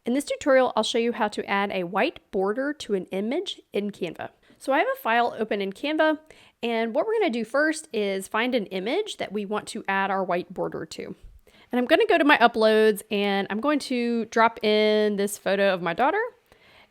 In this tutorial, I'll show you how to add a white border to an image in Canva. So I have a file open in Canva, and what we're going to do first is find an image that we want to add our white border to. And I'm going to go to my uploads, and I'm going to drop in this photo of my daughter,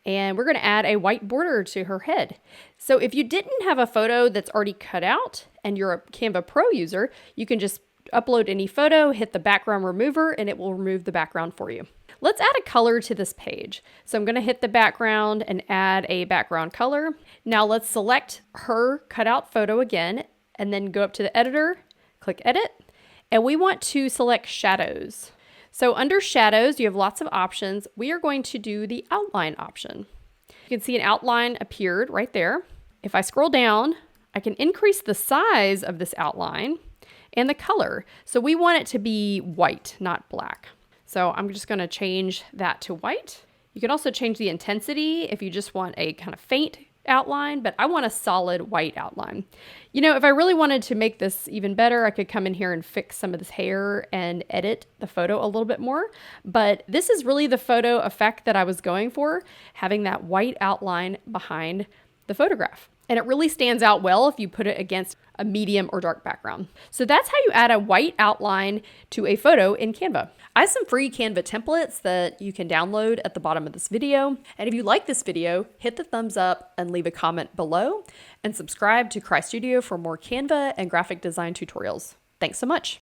and we're going to add a white border to her head. So if you didn't have a photo that's already cut out and you're a Canva Pro user, you can just upload any photo, hit the background remover, and it will remove the background for you. Let's add a color to this page. So I'm going to hit the background and add a background color. Now let's select her cutout photo again, and then go up to the editor, click edit, and we want to select shadows. So under shadows, you have lots of options. We are going to do the outline option. You can see an outline appeared right there. If I scroll down, I can increase the size of this outline and the color. So we want it to be white, not black. So I'm just going to change that to white. You can also change the intensity if you just want a kind of faint outline, but I want a solid white outline. You know, if I really wanted to make this even better, I could come in here and fix some of this hair and edit the photo a little bit more. But this is really the photo effect that I was going for, having that white outline behind the photograph. And it really stands out well if you put it against a medium or dark background. So that's how you add a white outline to a photo in Canva. I have some free Canva templates that you can download at the bottom of this video. And if you like this video, hit the thumbs up and leave a comment below, and subscribe to Cry Studio for more Canva and graphic design tutorials. Thanks so much.